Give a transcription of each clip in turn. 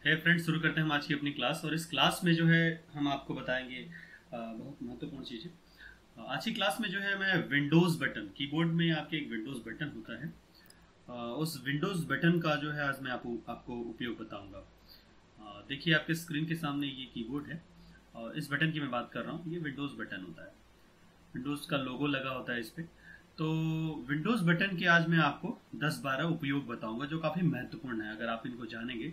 है फ्रेंड्स, शुरू करते हैं हम आज की अपनी क्लास। और इस क्लास में जो है हम आपको बताएंगे बहुत महत्वपूर्ण चीज़ें। आज की क्लास में जो है मैं विंडोज़ बटन, कीबोर्ड में आपके एक विंडोज़ बटन होता है, उस विंडोज़ बटन का जो है आज मैं आपको उपयोग बताऊंगा। देखिए आपके स्क्रीन के सामने ये कीबोर्ड है और इस बटन की मैं बात कर रहा हूँ। ये विंडोज़ बटन होता है, विंडोज़ का लोगो लगा होता है इस पर। तो विंडोज़ बटन के आज मैं आपको 10-12 उपयोग बताऊंगा जो काफ़ी महत्वपूर्ण है। अगर आप इनको जानेंगे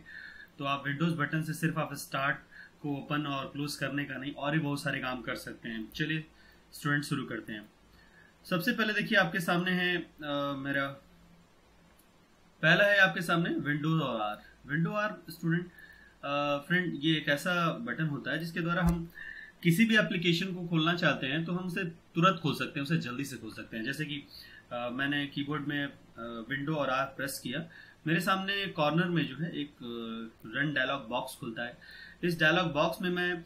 तो आप विंडोज़ बटन से सिर्फ आप स्टार्ट को ओपन और क्लोज करने का नहीं, और भी बहुत सारे काम कर सकते हैं। चलिए स्टूडेंट शुरू करते हैं। सबसे पहले देखिए आपके सामने है मेरा पहला है आपके सामने विंडो और are. Window are student friend, ये एक ऐसा बटन होता है जिसके द्वारा हम किसी भी एप्लीकेशन को खोलना चाहते हैं तो हम उसे तुरंत खोल सकते हैं, उसे जल्दी से खोल सकते हैं। जैसे कि मैंने कीबोर्ड में विंडो और आर प्रेस किया, मेरे सामने कॉर्नर में जो है एक रन डायलॉग बॉक्स खुलता है। इस डायलॉग बॉक्स में मैं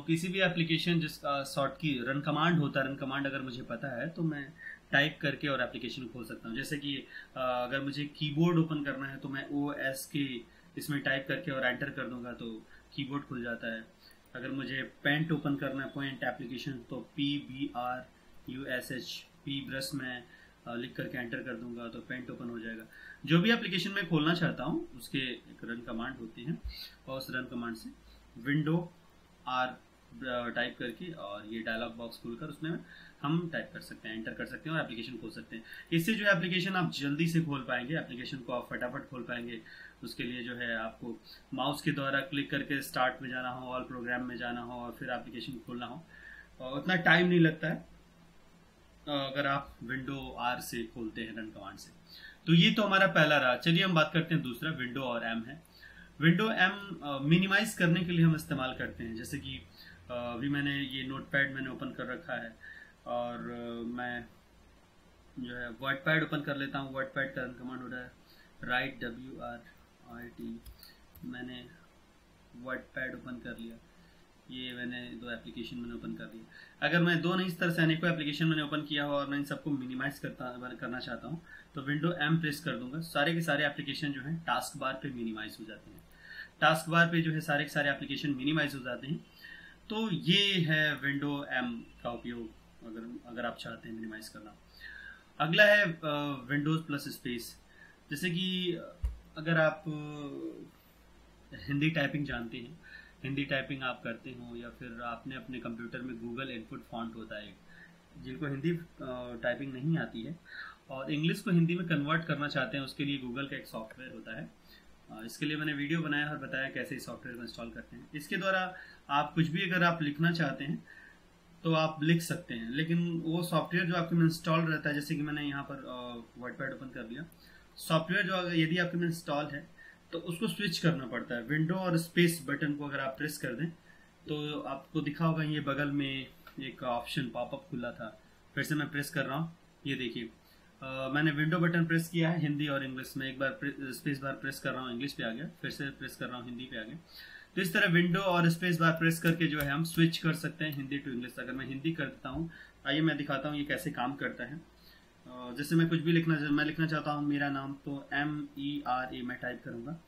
किसी भी एप्लीकेशन जिसका शॉर्ट की रन कमांड होता है, रन कमांड अगर मुझे पता है तो मैं टाइप करके और एप्लीकेशन खोल सकता हूँ। जैसे कि अगर मुझे कीबोर्ड ओपन करना है तो मैं OS के इसमें टाइप करके और एंटर कर दूंगा तो कीबोर्ड खुल जाता है। अगर मुझे पेंट ओपन करना है, पॉइंट एप्लीकेशन, तो PBRUSH पी ब्रश में लिख करके एंटर कर दूंगा तो पेंट ओपन हो जाएगा। जो भी एप्लीकेशन मैं खोलना चाहता हूँ उसके एक रन कमांड होती है और उस रन कमांड से विंडो आर टाइप करके और ये डायलॉग बॉक्स खुलकर उसमें हम टाइप कर सकते हैं, एंटर कर सकते हैं और एप्लीकेशन खोल सकते हैं। इससे जो है एप्लीकेशन आप जल्दी से खोल पाएंगे, एप्लीकेशन को आप फटाफट खोल पाएंगे। उसके लिए जो है आपको माउस के द्वारा क्लिक करके स्टार्ट में जाना हो, ऑल प्रोग्राम में जाना हो और फिर एप्लीकेशन खोलना हो, और उतना टाइम नहीं लगता है अगर आप विंडो आर से खोलते हैं रन कमांड से। तो ये तो हमारा पहला रहा। चलिए हम बात करते हैं दूसरा, विंडो और एम है। विंडो एम मिनिमाइज करने के लिए हम इस्तेमाल करते हैं। जैसे कि अभी मैंने ये नोटपैड मैंने ओपन कर रखा है और मैं जो है वर्डपैड ओपन कर लेता हूँ। वर्डपैड का रन कमांड हो रहा है राइट WRIT। मैंने वर्डपैड ओपन कर लिया, ये मैंने दो एप्लीकेशन मैंने ओपन कर दिया। अगर मैं दो नहीं, इस तरह से अनेकों एप्लीकेशन मैंने ओपन किया हो और मैं इन सबको मिनिमाइज करना चाहता हूँ तो विंडो एम प्रेस कर दूंगा। सारे के सारे एप्लीकेशन जो है टास्क बार पे मिनिमाइज हो जाते हैं। टास्क बार पे जो है सारे के सारे एप्लीकेशन मिनिमाइज हो जाते हैं। तो ये है विंडो एम का उपयोग अगर आप चाहते हैं मिनिमाइज करना। अगला है विंडोज प्लस स्पेस। जैसे कि अगर आप हिंदी टाइपिंग जानते हैं, हिंदी टाइपिंग आप करते हो या फिर आपने अपने कंप्यूटर में गूगल इनपुट फॉन्ट होता है, जिनको हिंदी टाइपिंग नहीं आती है और इंग्लिश को हिंदी में कन्वर्ट करना चाहते हैं, उसके लिए गूगल का एक सॉफ्टवेयर होता है। इसके लिए मैंने वीडियो बनाया और बताया कैसे इस सॉफ्टवेयर को इंस्टॉल करते हैं। इसके द्वारा आप कुछ भी अगर आप लिखना चाहते हैं तो आप लिख सकते हैं, लेकिन वो सॉफ्टवेयर जो आपके में इंस्टॉल रहता है, जैसे कि मैंने यहाँ पर वर्डपैड ओपन कर लिया, सॉफ्टवेयर जो यदि आपके में इंस्टॉल है तो उसको स्विच करना पड़ता है। विंडो और स्पेस बटन को अगर आप प्रेस कर दें तो आपको दिखा होगा ये बगल में एक ऑप्शन पॉपअप खुला था। फिर से मैं प्रेस कर रहा हूँ, ये देखिए मैंने विंडो बटन प्रेस किया है हिंदी और इंग्लिश में। एक बार स्पेस बार प्रेस कर रहा हूँ, इंग्लिश पे आ गया, फिर से प्रेस कर रहा हूँ, हिंदी पे आ गया। तो इस तरह विंडो और स्पेस बार प्रेस करके जो है हम स्विच कर सकते हैं हिंदी टू इंग्लिश। अगर मैं हिंदी करता हूँ, आइए मैं दिखाता हूँ ये कैसे काम करता है। जैसे मैं कुछ भी मैं लिखना चाहता हूँ मेरा नाम, तो MERA मैं टाइप करूँगा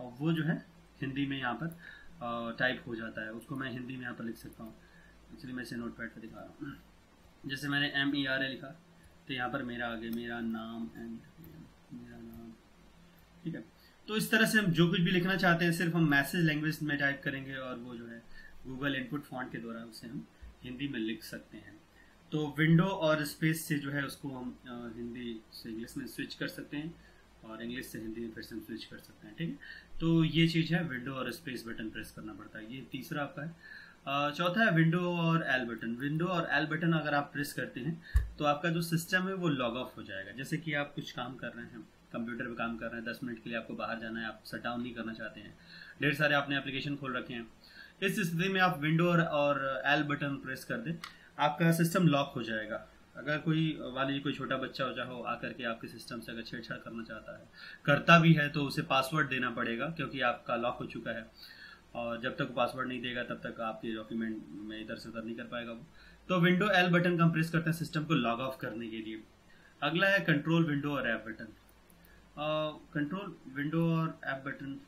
और वो जो है हिंदी में यहाँ पर टाइप हो जाता है। उसको मैं हिंदी में यहाँ पर लिख सकता हूँ। इसलिए मैं इसे नोटपैड पर दिखा रहा हूँ। जैसे मैंने MERA लिखा तो यहाँ पर मेरा आगे मेरा नाम एंड मेरा नाम, ठीक है। तो इस तरह से हम जो कुछ भी लिखना चाहते हैं सिर्फ हम मैसेज लैंग्वेज में टाइप करेंगे और वो जो है गूगल इनपुट फॉन्ट के द्वारा उसे हम हिंदी में लिख सकते हैं। तो विंडो और स्पेस से जो है उसको हम हिंदी से इंग्लिश में स्विच कर सकते हैं और इंग्लिश से हिंदी में फिर से हम स्विच कर सकते हैं, ठीक है। तो ये चीज़ है, विंडो और स्पेस बटन प्रेस करना पड़ता है। ये तीसरा आपका है। चौथा है विंडो और एल बटन। विंडो और एल बटन अगर आप प्रेस करते हैं तो आपका जो सिस्टम है वो लॉग ऑफ हो जाएगा। जैसे कि आप कुछ काम कर रहे हैं, कंप्यूटर पे काम कर रहे हैं, 10 मिनट के लिए आपको बाहर जाना है, आप शट डाउन नहीं करना चाहते हैं, ढेर सारे आपने एप्लीकेशन खोल रखे हैं, इस स्थिति में आप विंडो और एल बटन प्रेस कर दें, आपका सिस्टम लॉक हो जाएगा। अगर कोई छोटा बच्चा हो चाहो आकर के आपके सिस्टम से अगर छेड़छाड़ करना चाहता है, करता भी है, तो उसे पासवर्ड देना पड़ेगा क्योंकि आपका लॉक हो चुका है और जब तक पासवर्ड नहीं देगा तब तक आपके डॉक्यूमेंट में इधर से उधर नहीं कर पाएगा वो। तो विंडो एल बटन का प्रेस करते हैं सिस्टम को लॉग ऑफ करने के लिए। अगला है कंट्रोल विंडो और ऐप बटन। कंट्रोल विंडो और ऐप बटन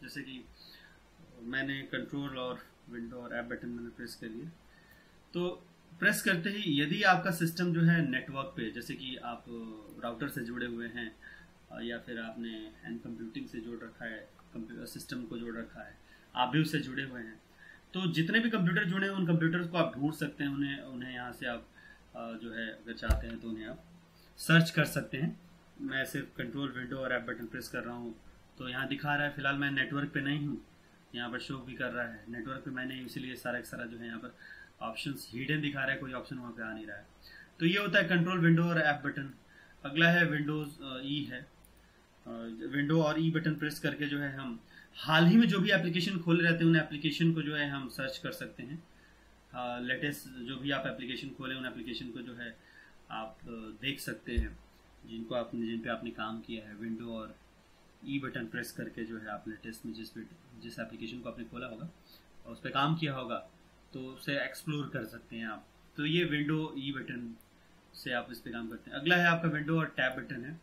जैसे कि मैंने कंट्रोल और विंडो और ऐप बटन मैंने प्रेस कर लिया, तो प्रेस करते ही यदि आपका सिस्टम जो है नेटवर्क पे, जैसे कि आप राउटर से जुड़े हुए हैं या फिर आपने एंड कंप्यूटिंग से जोड़ रखा है, कंप्यूटर सिस्टम को जोड़ रखा है, आप भी उससे जुड़े हुए हैं, तो जितने भी कंप्यूटर जुड़े हैं उन कंप्यूटर्स को आप ढूंढ सकते हैं, उन्हें यहाँ से आप जो है अगर चाहते हैं तो उन्हें आप सर्च कर सकते हैं। मैं सिर्फ कंट्रोल विंडो और ऐप बटन प्रेस कर रहा हूँ, तो यहाँ दिखा रहा है फिलहाल मैं नेटवर्क पे नहीं हूँ, यहाँ पर शो भी कर रहा है नेटवर्क पे मैं नहीं, इसीलिए सारा जो है यहाँ पर ऑप्शंस हिडन दिखा रहा है, कोई ऑप्शन वहाँ पे आ नहीं रहा है। तो ये होता है कंट्रोल विंडो और ऐप बटन। अगला है विंडोज ई है। विंडो और ई बटन प्रेस करके जो है हम हाल ही में जो भी एप्लीकेशन खोले रहते हैं उन एप्लीकेशन को जो है हम सर्च कर सकते हैं। लेटेस्ट जो भी आप एप्लीकेशन खोले उन एप्लीकेशन को जो है आप देख सकते हैं, जिन पे आपने काम किया है। विंडो और ई बटन प्रेस करके जो है आप लेटेस्ट में जिस एप्लीकेशन को आपने खोला होगा और उस पर काम किया होगा तो उसे एक्सप्लोर कर सकते हैं आप। तो ये विंडो ई बटन से आप इस पे काम करते हैं। अगला है आपका विंडो और टैब बटन है।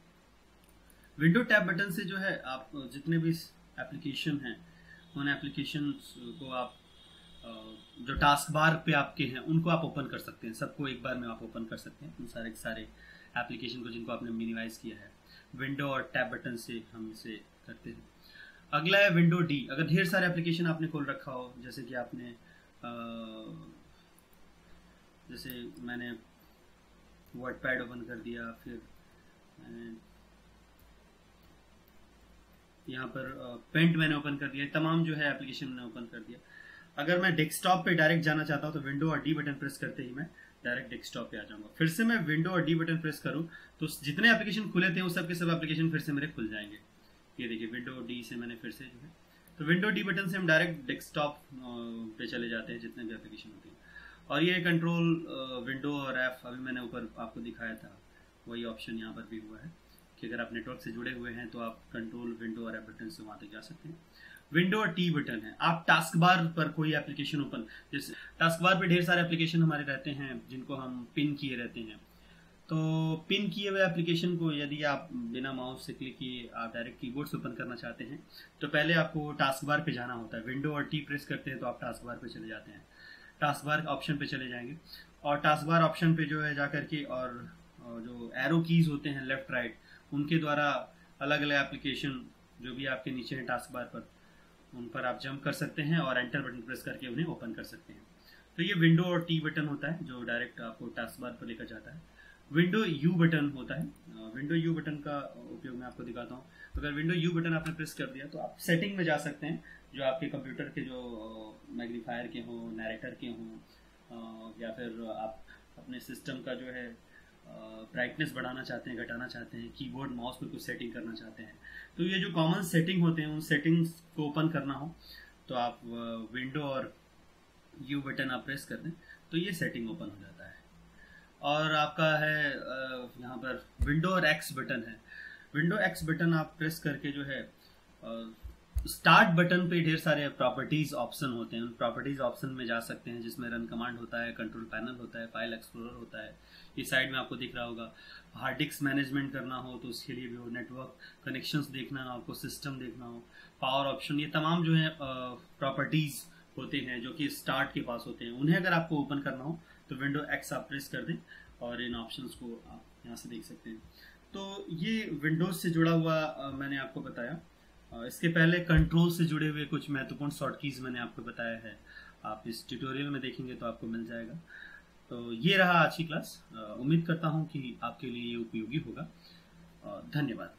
विंडो टैब बटन से जो है आप जितने भी एप्लीकेशन हैं उन एप्लीकेशन को आप जो टास्क बार पे आपके हैं उनको आप ओपन कर सकते हैं, सबको एक बार में आप ओपन कर सकते हैं, उन सारे एप्लीकेशन को जिनको आपने मिनिमाइज किया है। विंडो और टैब बटन से हम इसे करते हैं। अगला है विंडो डी। अगर ढेर सारे एप्लीकेशन आपने खोल रखा हो, जैसे कि आपने जैसे मैंने वर्डपैड ओपन कर दिया, फिर यहाँ पर पेंट मैंने ओपन कर दिया, तमाम जो है एप्लीकेशन मैंने ओपन कर दिया। अगर मैं डेस्कटॉप पे डायरेक्ट जाना चाहता हूँ तो विंडो और डी बटन प्रेस करते ही मैं डायरेक्ट डेस्कटॉप पे आ जाऊंगा। फिर से मैं विंडो और डी बटन प्रेस करूँ तो जितने एप्लीकेशन खुले थे वो सब के सब एप्लीकेशन फिर से मेरे खुल जाएंगे। ये देखिए विंडो डी से मैंने फिर से जो है, तो विंडो डी बटन से हम डायरेक्ट डेस्कटॉप पे चले जाते हैं जितने भी एप्लीकेशन होते हैं। और ये कंट्रोल विंडो और ऐप अभी मैंने ऊपर आपको दिखाया था, वही ऑप्शन यहाँ पर भी हुआ है कि अगर आप नेटवर्क से जुड़े हुए हैं तो आप कंट्रोल विंडो और ऐप बटन से वहाँ तक जा सकते हैं। विंडो और टी बटन है। आप टास्क बार पर कोई एप्लीकेशन ओपन, जैसे टास्क बार पे ढेर सारे एप्लीकेशन हमारे रहते हैं जिनको हम पिन किए रहते हैं, तो पिन किए हुए एप्लीकेशन को यदि आप बिना माउस से क्लिक किए आप डायरेक्ट कीबोर्ड से ओपन करना चाहते हैं तो पहले आपको टास्क बार पे जाना होता है। विंडो और टी प्रेस करते हैं तो आप टास्क बार पे चले जाते हैं, टास्क बार ऑप्शन पे चले जाएंगे और टास्क बार ऑप्शन पे जो है जाकर के और जो एरो कीज होते हैं लेफ्ट राइट, उनके द्वारा अलग अलग एप्लीकेशन जो भी आपके नीचे हैं टास्क बार पर, उन पर आप जंप कर सकते हैं और एंटर बटन प्रेस करके उन्हें ओपन कर सकते हैं। तो ये विंडो और टी बटन होता है जो डायरेक्ट आपको टास्क बार पर लेकर जाता है। विंडो यू बटन होता है। विंडो यू बटन का उपयोग मैं आपको दिखाता हूँ। अगर विंडो यू बटन आपने प्रेस कर दिया तो आप सेटिंग में जा सकते हैं, जो आपके कंप्यूटर के जो मैग्नीफायर के हों, नैरेटर के हों, या फिर आप अपने सिस्टम का जो है ब्राइटनेस बढ़ाना चाहते हैं, घटाना चाहते हैं, कीबोर्ड माउस पर कुछ सेटिंग करना चाहते हैं, तो ये जो कॉमन सेटिंग होते हैं उन सेटिंग्स को ओपन करना हो तो आप विंडो और यू बटन आप प्रेस कर दें तो ये सेटिंग ओपन हो जाता है। और आपका है यहाँ पर विंडो और एक्स बटन है। विंडो एक्स बटन आप प्रेस करके जो है स्टार्ट बटन पे ढेर सारे प्रॉपर्टीज ऑप्शन होते हैं, उन प्रॉपर्टीज ऑप्शन में जा सकते हैं जिसमें रन कमांड होता है, कंट्रोल पैनल होता है, फाइल एक्सप्लोरर होता है, ये साइड में आपको दिख रहा होगा। हार्ड डिस्क मैनेजमेंट करना हो तो उसके लिए भी हो, नेटवर्क कनेक्शंस देखना हो, आपको सिस्टम देखना हो, पावर ऑप्शन, ये तमाम जो है प्रॉपर्टीज होते हैं जो कि स्टार्ट के पास होते हैं, उन्हें अगर आपको ओपन करना हो तो विंडो एक्स आप प्रेस कर दें और इन ऑप्शंस को आप यहाँ से देख सकते हैं। तो ये विंडोज से जुड़ा हुआ मैंने आपको बताया। इसके पहले कंट्रोल से जुड़े हुए कुछ महत्वपूर्ण शॉर्ट कीज मैंने आपको बताया है, आप इस ट्यूटोरियल में देखेंगे तो आपको मिल जाएगा। तो ये रहा आज की क्लास। उम्मीद करता हूँ कि आपके लिए ये उपयोगी होगा। धन्यवाद।